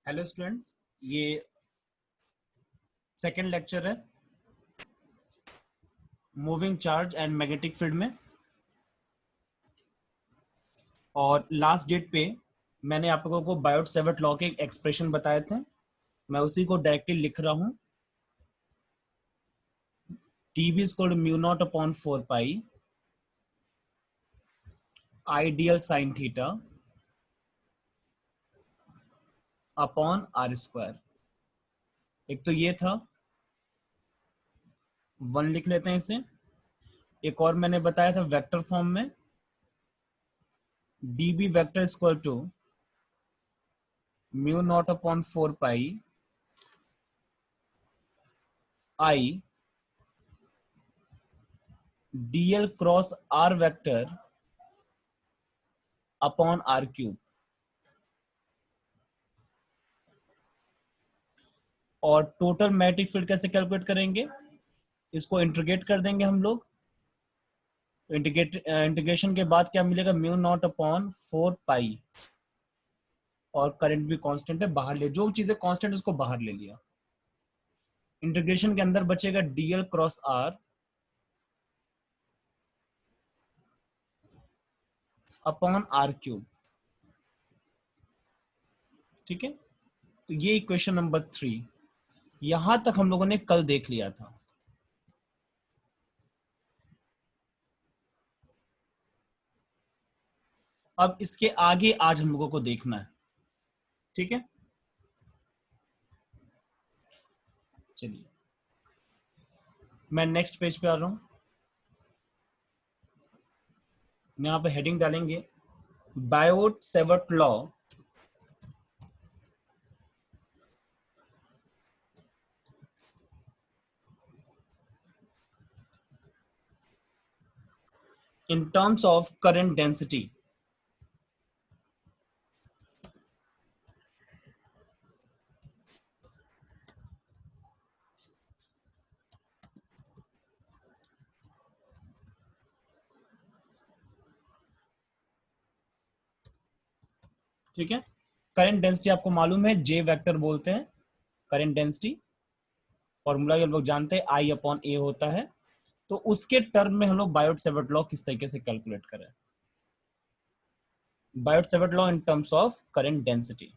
Hello students, ये second lecture है moving charge and magnetic field में। और लास्ट डेट पे मैंने आप लोगों को बायोट सेवर्ट लॉ के एक्सप्रेशन बताए थे। मैं उसी को डायरेक्टली लिख रहा हूँ। D B is equal to mu naught upon 4 pi I d l sine theta upon r square. एक तो ये था, 1 लिख लेते हैं इसे। एक और मैंने बताया था वेक्टर फॉर्म में, d B vector equal to mu naught upon 4 pi I d l cross r vector upon are cube. और टोटल मैग्नेटिक फील्ड कैसे कैलकुलेट करेंगे, इसको इंटीग्रेट कर देंगे हम लोग। इंटीग्रेशन के बाद क्या मिलेगा, म्यू नॉट अपॉन 4 पाई, और करंट भी कांस्टेंट है, बाहर ले जो चीजें कांस्टेंट उसको बाहर ले लिया। इंटीग्रेशन के अंदर बचेगा dl cross are upon are cube. ठीक है, तो ये इक्वेशन नंबर 3, यहां तक हम लोगों ने कल देख लिया था। अब इसके आगे आज हम लोगों को देखना है। ठीक है, चलिए मैं नेक्स्ट पेज पे आ रहा हूं। यहाँ पे हेडिंग डालेंगे Biot Savart law in terms of current density। ठीक है, करंट डेंसिटी आपको मालूम है, जे वेक्टर बोलते हैं करंट डेंसिटी। फॉर्मूला हम लोग जानते हैं, आई अपॉन ए होता है। तो उसके टर्म में हम लोग बायोट सेवर्ट लॉ किस तरीके से कैलकुलेट करें, Biot Savart law in terms of current density.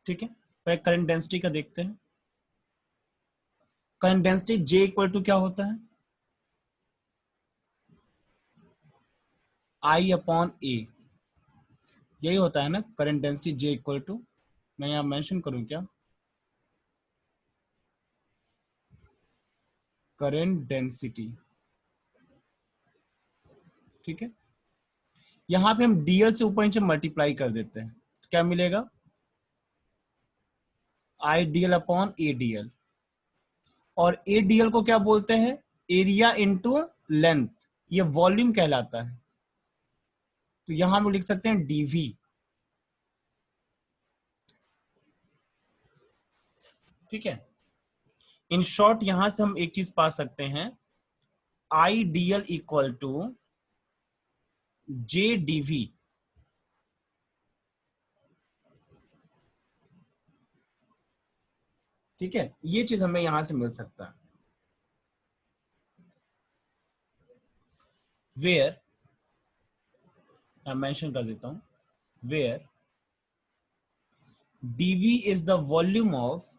ठीक है, पहले करंट डेंसिटी का देखते हैं। Current density J equal to क्या होता है, आई अपॉन ए, यही होता है ना current density J equal to. मैं यहां मेंशन करूं क्या, करंट डेंसिटी। ठीक है, यहां पे हम डीएल से ऊपर नीचे मल्टीप्लाई कर देते हैं, तो क्या मिलेगा, आई डीएल अपॉन ए डीएल। और ए डीएल को क्या बोलते हैं, एरिया इंटू लेंथ, ये वॉल्यूम कहलाता है। तो यहां हम लिख सकते हैं डीवी। ठीक है, इन शॉर्ट यहां से हम एक चीज पा सकते हैं, I d l equal to J d v. ठीक है, ये चीज हमें यहां से मिल सकता है, वेयर मैं मेंशन कर देता हूं, where dV is the volume of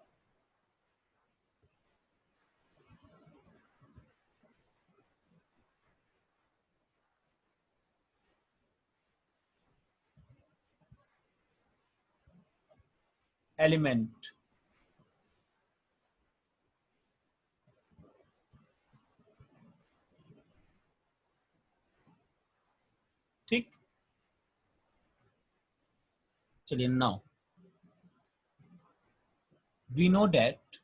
element. ठीक, चलिए नाउ वी नो दैट,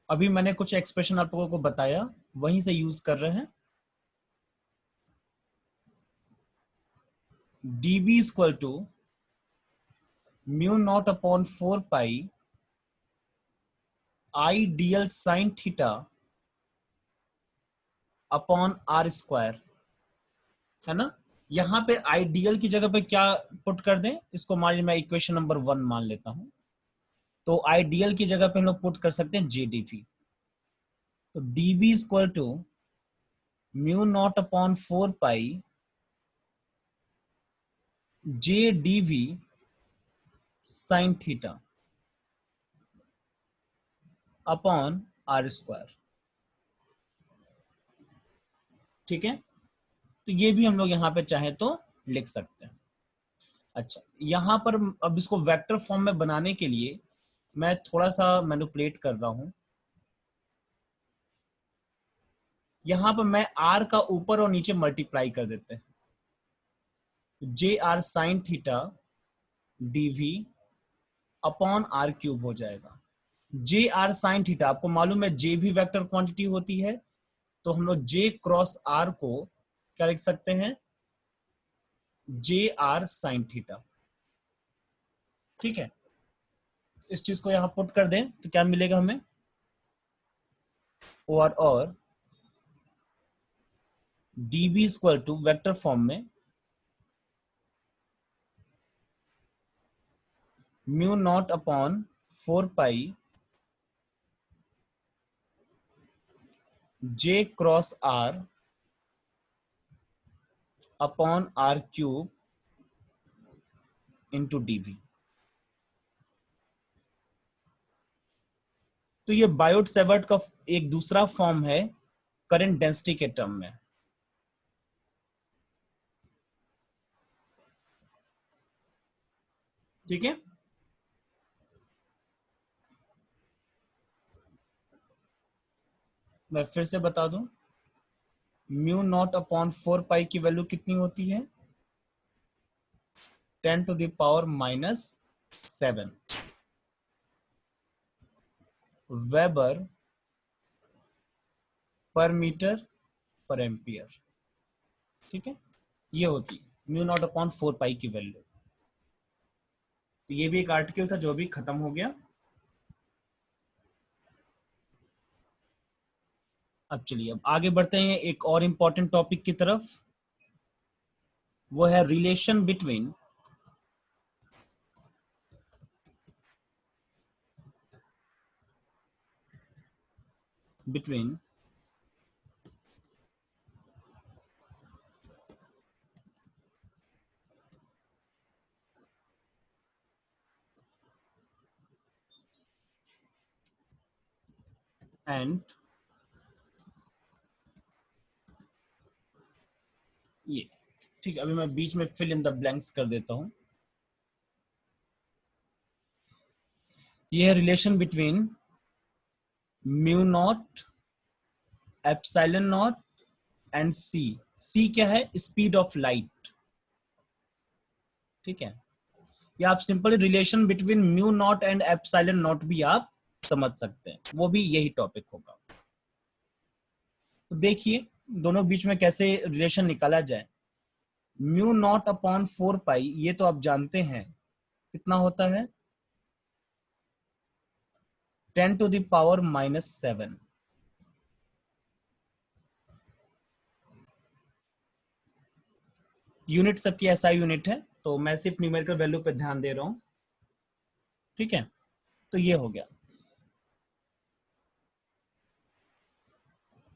अभी मैंने कुछ एक्सप्रेशन आप लोगों को बताया, वहीं से यूज कर रहे हैं। dB equal to mu naught upon 4 pi I dl sine theta upon r square, है ना। यहां पे आइडियल की जगह पे क्या पुट कर दें, इसको मान लीजिए मैं इक्वेशन नंबर 1 मान लेता हूं, तो आइडियल की जगह पे हम लोग पुट कर सकते हैं JdV। तो dB equal to mu naught upon 4 pi JdV sine theta upon r square. ठीक है, तो ये भी हम लोग यहाँ पे चाहे तो लिख सकते हैं। अच्छा, यहां पर अब इसको वेक्टर फॉर्म में बनाने के लिए मैं थोड़ा सा मैनिपुलेट कर रहा हूं। यहां पर मैं आर का ऊपर और नीचे मल्टीप्लाई कर देते हैं, J r sine theta dV upon are cube हो जाएगा। जे आर साइन थीटा आपको मालूम है जे भी वेक्टर क्वांटिटी होती है, तो हम लोग जे क्रॉस आर को क्या लिख सकते हैं, जे आर साइन थीटा। ठीक है, इस चीज को यहां पुट कर दें तो क्या मिलेगा हमें, और dB equal to vector form में mu naught upon 4 pi J cross are upon are cube into d v. तो ये बायोट सेवर्ट का एक दूसरा फॉर्म है करंट डेंसिटी के टर्म में। ठीक है, मैं फिर से बता दूं, म्यू नॉट अपॉन 4 पाई की वैल्यू कितनी होती है, 10⁻⁻7 वेबर पर मीटर पर एम्पियर। ठीक है, ये होती म्यू नॉट अपॉन 4 पाई की वैल्यू। तो ये भी एक आर्टिकल था जो भी खत्म हो गया। अब चलिए अब आगे बढ़ते हैं एक और इंपॉर्टेंट टॉपिक की तरफ, वो है रिलेशन बिटवीन बिटवीन एंड ये। ठीक है, अभी मैं बीच में फिल इन द ब्लैंक्स कर देता हूं। ये है relation between mu naught epsilon naught and C. C क्या है, स्पीड ऑफ लाइट। ठीक है, या आप simple relation between mu naught and epsilon naught भी आप समझ सकते हैं, वो भी यही टॉपिक होगा। तो देखिए दोनों बीच में कैसे रिलेशन निकाला जाए। म्यू नॉट अपॉन 4 पाई, ये तो आप जानते हैं कितना होता है, 10⁻⁻7। यूनिट सबकी ऐसा यूनिट है, तो मैं सिर्फ न्यूमेरिकल वैल्यू पे ध्यान दे रहा हूं। ठीक है, तो ये हो गया।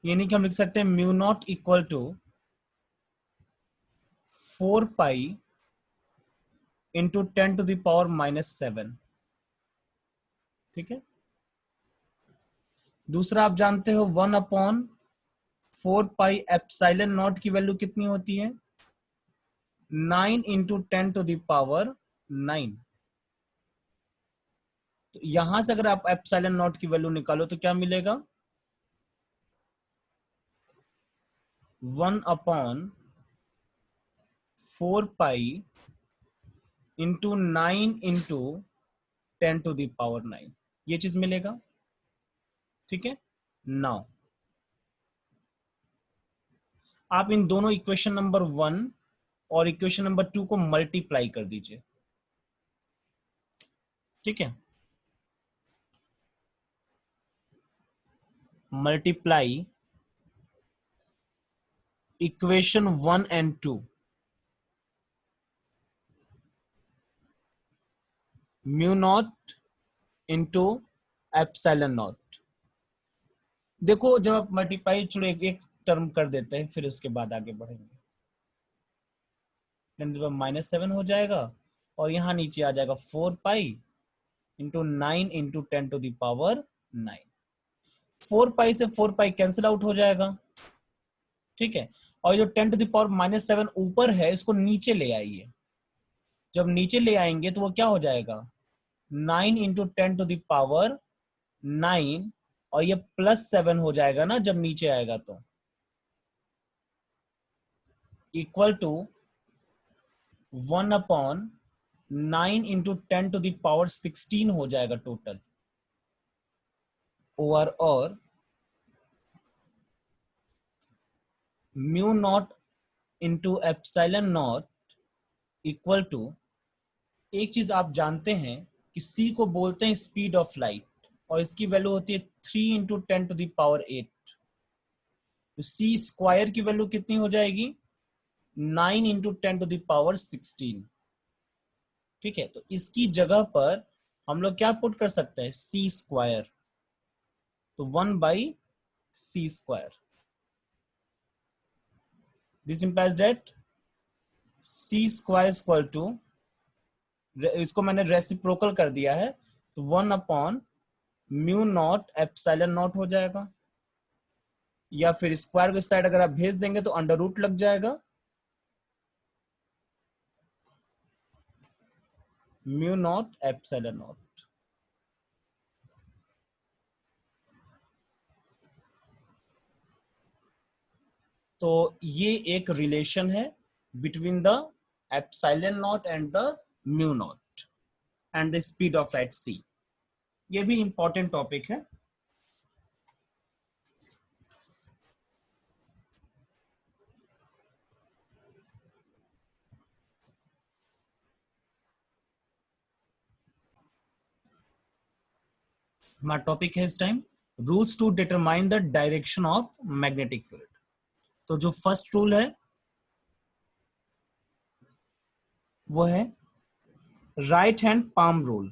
यानी कि हम लिख सकते हैं mu naught equal to 4 pi into 10⁻⁻7। ठीक है, दूसरा आप जानते हो 1/4 पाई एप्सिलॉन नॉट की वैल्यू कितनी होती है, 9 इंटू 10⁻9। तो यहां से अगर आप एप्सिलॉन नॉट की वैल्यू निकालो तो क्या मिलेगा, 1/4 पाई इंटू 9 इंटू 10⁻9, ये चीज मिलेगा। ठीक है, नाउ आप इन दोनों इक्वेशन नंबर 1 और इक्वेशन नंबर 2 को मल्टीप्लाई कर दीजिए। ठीक है, multiply equation 1 and 2, mu naught into epsilon not. देखो जब आप मल्टीप्लाई, चलो एक टर्म कर देते हैं, फिर उसके बाद आगे बढ़ेंगे। 10⁻⁻7 हो जाएगा, और यहां नीचे आ जाएगा 4 पाई इंटू 9 × 10⁻⁹। 4 पाई से 4 पाई कैंसिल आउट हो जाएगा। ठीक है, और जो 10⁻⁻7 ऊपर है इसको नीचे ले आइए। जब नीचे ले आएंगे तो वो क्या हो जाएगा, 9 × 10⁻⁹, और ये +7 हो जाएगा ना जब नीचे आएगा, तो इक्वल टू 1/9 × 10⁻16 हो जाएगा टोटल। और mu naught into epsilon naught equal to, एक चीज आप जानते हैं कि सी को बोलते हैं स्पीड ऑफ लाइट, और इसकी वैल्यू होती है 3 × 10⁸। तो सी स्क्वायर की वैल्यू कितनी हो जाएगी, 9 × 10⁻16। ठीक है, तो इसकी जगह पर हम लोग क्या पुट कर सकते हैं, सी स्क्वायर। तो 1/c²। This implies that c² equal to, इसको मैंने रेसिप्रोकल कर दिया है, तो 1/μ0 ε0 हो जाएगा, या फिर स्क्वायर को इस साइड अगर आप भेज देंगे तो अंडर रूट लग जाएगा, μ0 ε0। तो ये एक रिलेशन है between the epsilon naught and the mu naught and the speed of light C. ये भी इंपॉर्टेंट टॉपिक है। हमारा टॉपिक है इस time, rules to determine the direction of magnetic field. तो जो फर्स्ट रूल है वो है राइट हैंड पाम रूल।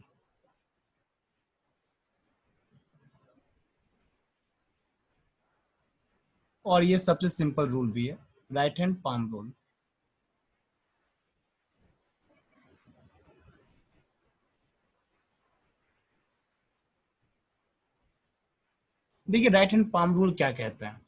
और ये सबसे सिंपल रूल भी है, राइट हैंड पाम रूल। देखिए राइट हैंड पाम रूल क्या कहता है,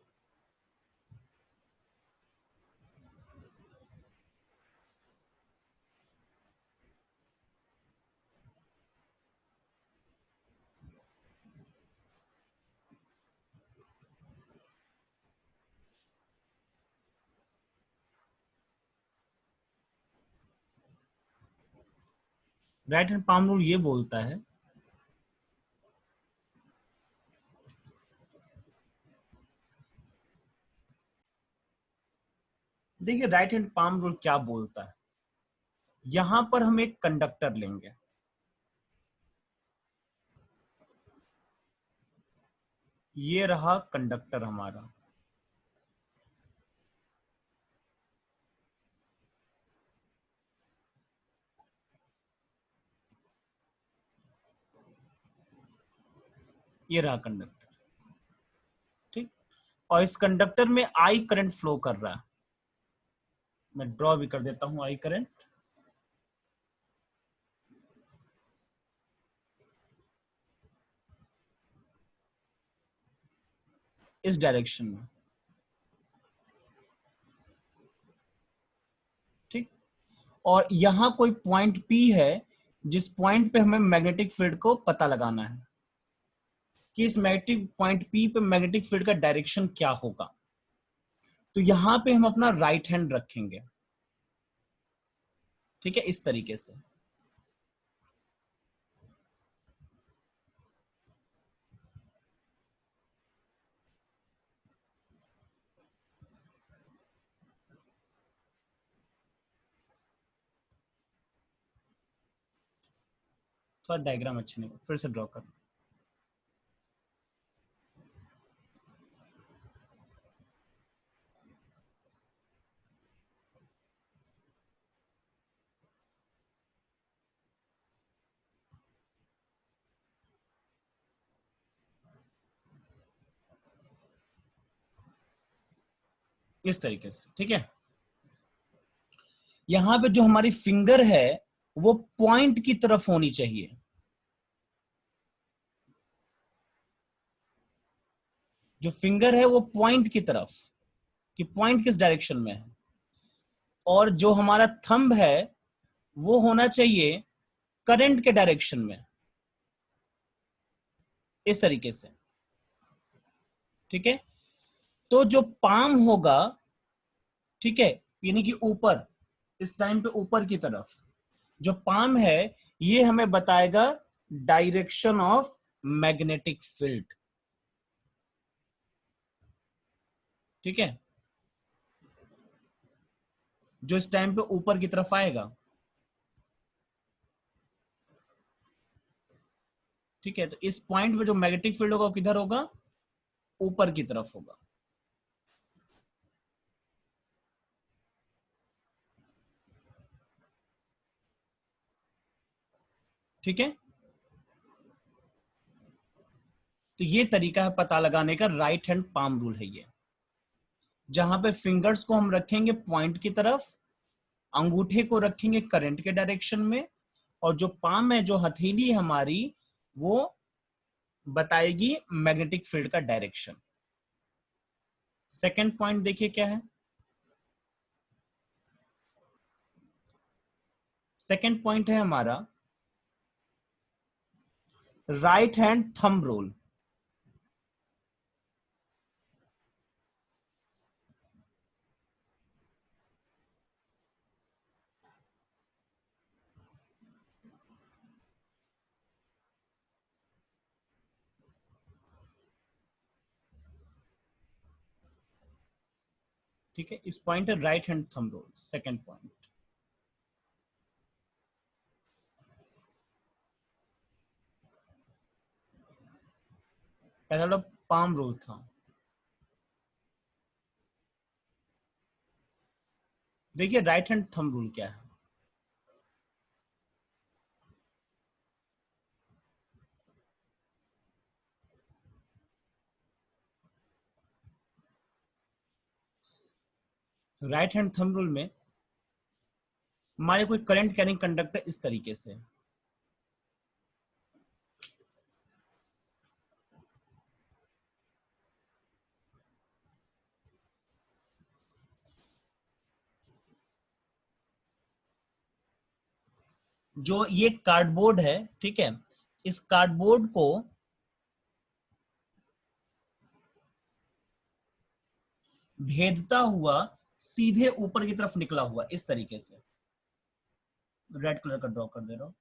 राइट हैंड पाम रूल ये बोलता है, देखिए राइट हैंड पाम रूल क्या बोलता है, यहां पर हम एक कंडक्टर लेंगे, ये रहा कंडक्टर हमारा, ये रहा कंडक्टर। ठीक, और इस कंडक्टर में आई करंट फ्लो कर रहा है, मैं ड्रॉ भी कर देता हूं आई करंट इस डायरेक्शन में। ठीक, और यहां कोई पॉइंट पी है जिस पॉइंट पे हमें मैग्नेटिक फील्ड को पता लगाना है कि इस मैग्नेटिक पॉइंट पी पे मैग्नेटिक फील्ड का डायरेक्शन क्या होगा। तो यहां पे हम अपना राइट हैंड रखेंगे। ठीक है, इस तरीके से। थोड़ा डायग्राम अच्छा नहीं, फिर से ड्रॉ कर। इस तरीके से, ठीक है। यहां पे जो हमारी फिंगर है वो पॉइंट की तरफ होनी चाहिए। जो फिंगर है वो पॉइंट की तरफ, कि पॉइंट किस डायरेक्शन में है। और जो हमारा थंब है वो होना चाहिए करंट के डायरेक्शन में, इस तरीके से, ठीक है। तो जो पाम होगा, ठीक है, यानी कि ऊपर, इस टाइम पे ऊपर की तरफ जो पाम है ये हमें बताएगा डायरेक्शन ऑफ मैग्नेटिक फील्ड, ठीक है, जो इस टाइम पे ऊपर की तरफ आएगा, ठीक है। तो इस पॉइंट पे जो मैग्नेटिक फील्ड होगा वो किधर होगा, ऊपर की तरफ होगा। ठीक है, तो ये तरीका है पता लगाने का, राइट हैंड पाम रूल है ये, जहां पे फिंगर्स को हम रखेंगे पॉइंट की तरफ, अंगूठे को रखेंगे करंट के डायरेक्शन में, और जो पाम है, जो हथेली है हमारी, वो बताएगी मैग्नेटिक फील्ड का डायरेक्शन। सेकंड पॉइंट देखिए क्या है। सेकंड पॉइंट है हमारा राइट हैंड थंब रूल। ठीक है, इस पॉइंट है right hand thumb rule, second point. पहला वाला पाम रूल था। देखिए राइट हैंड थंब रूल क्या है। राइट हैंड थंब रूल में हमारे कोई करंट कैरिंग कंडक्टर इस तरीके से, जो ये कार्डबोर्ड है, ठीक है, इस कार्डबोर्ड को भेदता हुआ सीधे ऊपर की तरफ निकला हुआ, इस तरीके से। रेड कलर का ड्रॉ कर दे रहा हूं।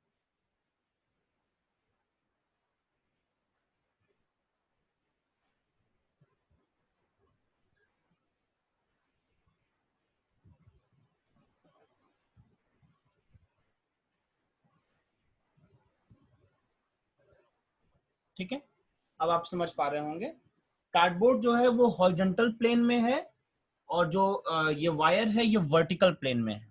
ठीक है, अब आप समझ पा रहे होंगे। कार्डबोर्ड जो है वो हॉरिजॉन्टल प्लेन में है, और जो ये वायर है ये वर्टिकल प्लेन में है,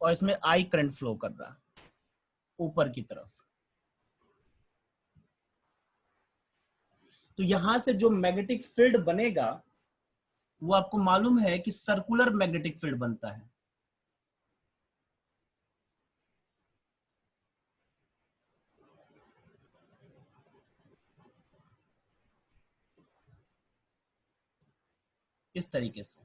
और इसमें आई करंट फ्लो कर रहा है ऊपर की तरफ। तो यहां से जो मैग्नेटिक फील्ड बनेगा वो आपको मालूम है कि सर्कुलर मैग्नेटिक फील्ड बनता है। इस तरीके से।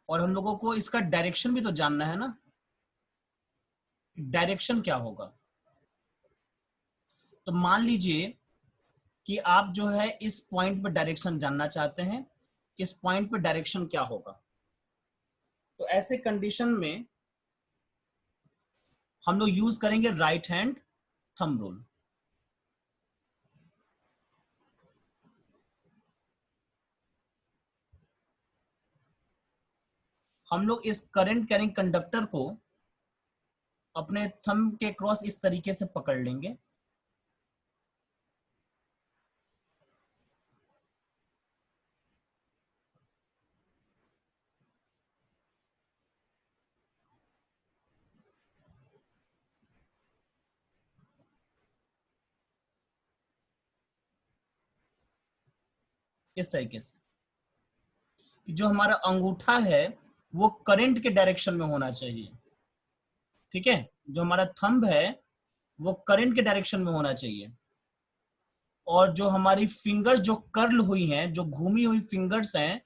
और हम लोगों को इसका डायरेक्शन भी तो जानना है ना, डायरेक्शन क्या होगा। तो मान लीजिए कि आप जो है इस पॉइंट पे डायरेक्शन जानना चाहते हैं, कि इस पॉइंट पे डायरेक्शन क्या होगा। तो ऐसे कंडीशन में हम लोग यूज करेंगे राइट हैंड थंब रूल। हम लोग इस करंट कैरिंग कंडक्टर को अपने थंब के क्रॉस इस तरीके से पकड़ लेंगे। इस तरीके से जो हमारा अंगूठा है वो करंट के डायरेक्शन में होना चाहिए। ठीक है, जो हमारा थंब है वो करंट के डायरेक्शन में होना चाहिए। और जो हमारी फिंगर्स जो कर्ल हुई हैं, जो घूमी हुई फिंगर्स हैं,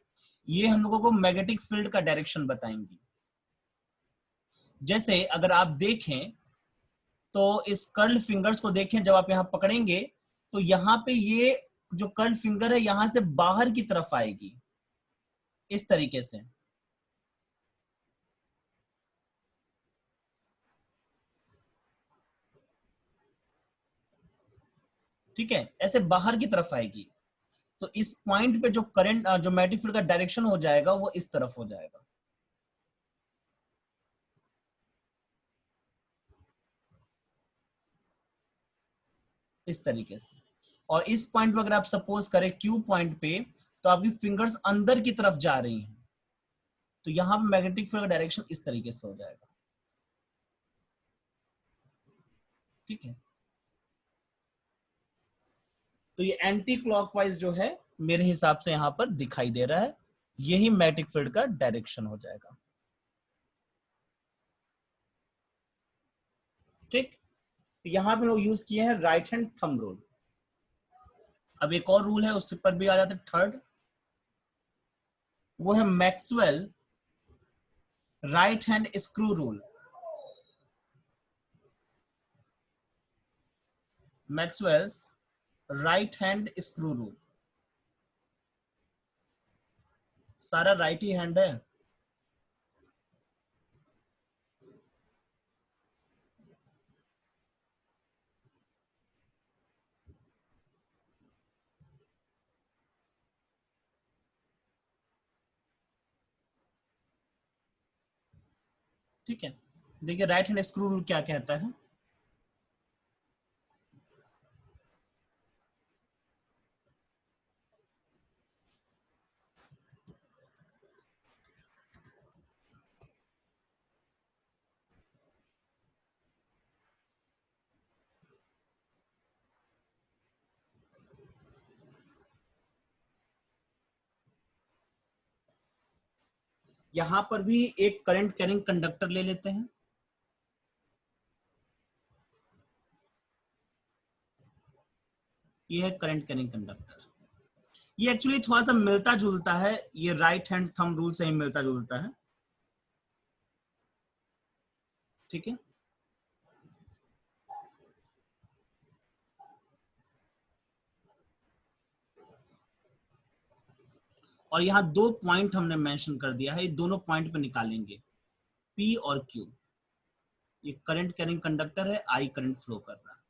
ये हम लोगों को मैग्नेटिक फील्ड का डायरेक्शन बताएंगी। जैसे अगर आप देखें तो इस कर्ल फिंगर्स को देखें, जब आप यहां पकड़ेंगे तो यहां पे ये जो कर्ल फिंगर है यहां से बाहर की तरफ आएगी इस तरीके से। ठीक है, ऐसे बाहर की तरफ आएगी। तो इस पॉइंट पे जो करंट जो मैग्नेटिक फील्ड का डायरेक्शन हो जाएगा वो इस तरफ हो जाएगा, इस तरीके से। और इस पॉइंट पे अगर आप सपोज करें क्यू पॉइंट पे, तो आपकी फिंगर्स अंदर की तरफ जा रही हैं, तो यहां पे मैग्नेटिक फील्ड का डायरेक्शन इस तरीके से हो जाएगा। ठीक है, तो ये एंटी क्लॉकवाइज जो है मेरे हिसाब से यहां पर दिखाई दे रहा है, यही मैग्नेटिक फील्ड का डायरेक्शन हो जाएगा। ठीक, यहां पे लोग यूज किए हैं राइट हैंड थंब रूल। अब एक और रूल है उस पर भी आ जाते हैं, थर्ड, वो है Maxwell right hand screw rule. Maxwell's right hand screw rule. सारा राइट ही हैंड है। ठीक है, देखिए राइट हैंड स्क्रू रूल क्या कहता है। यहां पर भी एक करंट कैरिंग कंडक्टर ले लेते हैं। ये है करंट कैरिंग कंडक्टर। ये एक्चुअली थोड़ा सा मिलता जुलता है, ये राइट हैंड थंब रूल से ही मिलता जुलता है। ठीक है, और यहाँ दो पॉइंट हमने मेंशन कर दिया है, ये दोनों पॉइंट पे निकालेंगे, पी और क्यू। ये करंट कैरिंग कंडक्टर है, आई करंट फ्लो कर रहा है।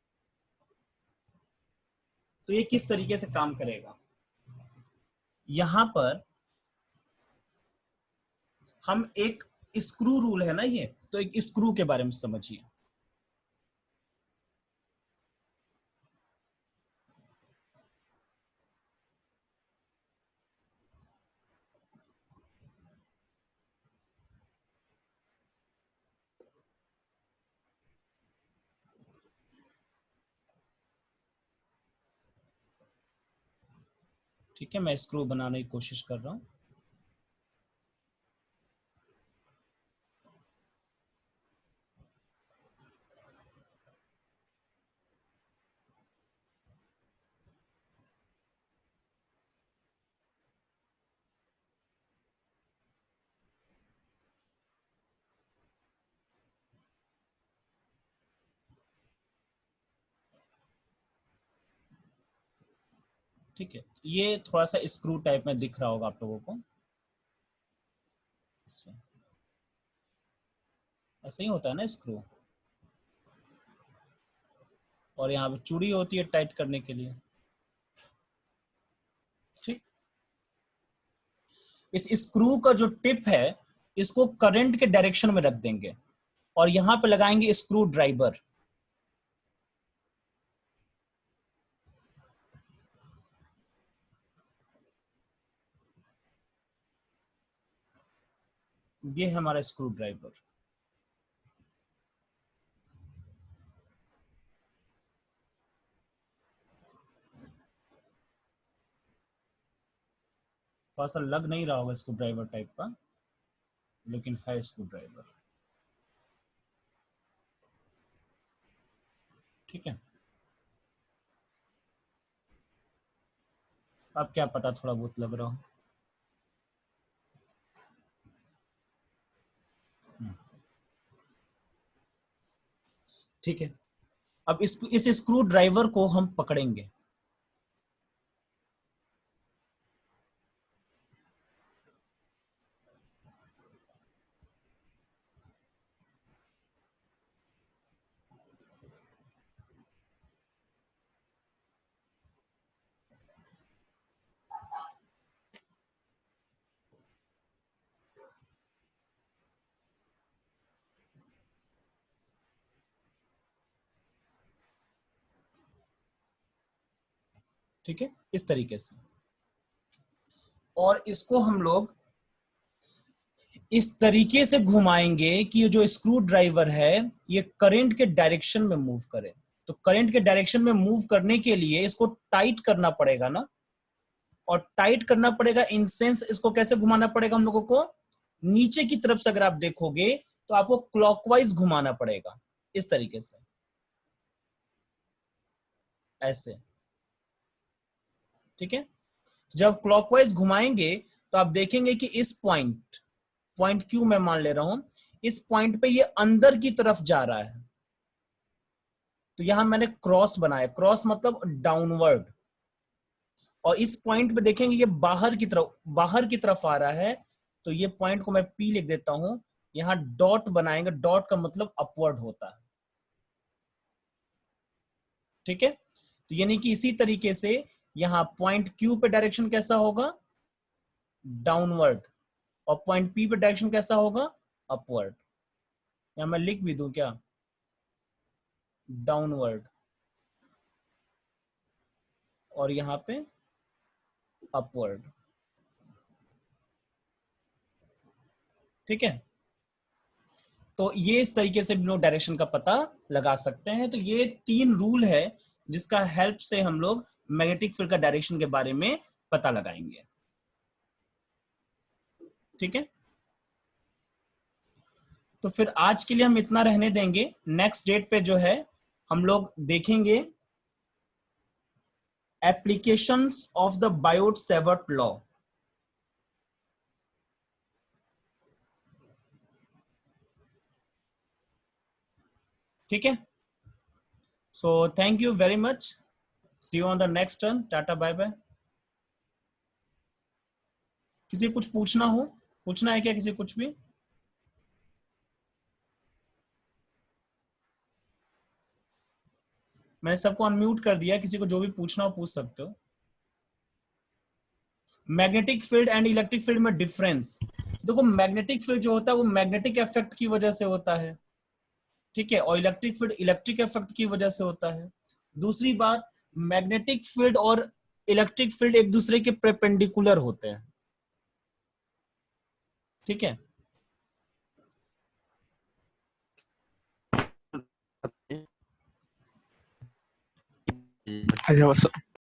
तो ये किस तरीके से काम करेगा, यहां पर हम एक स्क्रू रूल है ना ये, तो एक स्क्रू के बारे में समझिए। ठीक है, मैं स्क्रू बनाने की कोशिश कर रहा हूं। ठीक है, ये थोड़ा सा स्क्रू टाइप में दिख रहा होगा आप लोगों को, इससे ऐसे ही होता है ना स्क्रू, और यहाँ पे चूड़ी होती है टाइट करने के लिए। ठीक, इस स्क्रू का जो टिप है इसको करंट के डायरेक्शन में रख देंगे और यहां पे लगाएंगे स्क्रू ड्राइवर। ये है हमारा स्क्रू ड्राइवर। थोड़ा सा लग नहीं रहा होगा स्क्रू ड्राइवर टाइप का, लेकिन है स्क्रू ड्राइवर। ठीक है, अब क्या पता थोड़ा बहुत लग रहा हो। ठीक है, अब इस स्क्रू ड्राइवर को हम पकड़ेंगे। ठीक है, इस तरीके से। और इसको हम लोग इस तरीके से घुमाएंगे कि जो स्क्रू ड्राइवर है ये करंट के डायरेक्शन में मूव करे। तो करंट के डायरेक्शन में मूव करने के लिए इसको टाइट करना पड़ेगा ना, और टाइट करना पड़ेगा इन सेंस इसको कैसे घुमाना पड़ेगा हम लोगों को, नीचे की तरफ से अगर आप देखोगे तो आपको क्लॉकवाइज घुमाना पड़ेगा, इस तरीके से, ऐसे। ठीक है, जब क्लॉकवाइज घुमाएंगे तो आप देखेंगे कि इस पॉइंट पॉइंट क्यू मैं मान ले रहा हूं, इस पॉइंट पे ये अंदर की तरफ जा रहा है। तो यहां मैंने क्रॉस बनाया, क्रॉस मतलब डाउनवर्ड। और इस पॉइंट पे देखेंगे ये बाहर की तरफ आ रहा है। तो ये पॉइंट को मैं पी लिख देता हूं, यहां डॉट बनाएंगे, डॉट का मतलब अपवर्ड होता है। ठीक है, तो यानी कि इसी तरीके से यहां पॉइंट क्यू पे डायरेक्शन कैसा होगा, डाउनवर्ड, और पॉइंट पी पे डायरेक्शन कैसा होगा, अपवर्ड। या मैं लिख भी दूं क्या, डाउनवर्ड, और यहां पे अपवर्ड। ठीक है, तो ये इस तरीके से भी लोग डायरेक्शन का पता लगा सकते हैं। तो ये 3 रूल है जिसका हेल्प से हम लोग मैग्नेटिक फील्ड का डायरेक्शन के बारे में पता लगाएंगे। ठीक है, तो फिर आज के लिए हम इतना रहने देंगे। नेक्स्ट डेट पे जो है हम लोग देखेंगे applications of the Biot Savart law. ठीक है, so thank you very much, see you on the next turn, tata bye bye. किसी कुछ पूछना हो, पूछना है क्या किसी कुछ भी? मैंने सबको अनम्यूट कर दिया, किसी को जो भी पूछना हो पूछ सकते हो। Magnetic field and electric field में डिफरेंस, देखो मैग्नेटिक फील्ड जो होता है वो मैग्नेटिक इफेक्ट की वजह से होता है। ठीक है, और इलेक्ट्रिक फील्ड इलेक्ट्रिक इफेक्ट की वजह से होता है। दूसरी बात, मैग्नेटिक फील्ड और इलेक्ट्रिक फील्ड एक दूसरे के परपेंडिकुलर होते हैं। ठीक है, अच्छा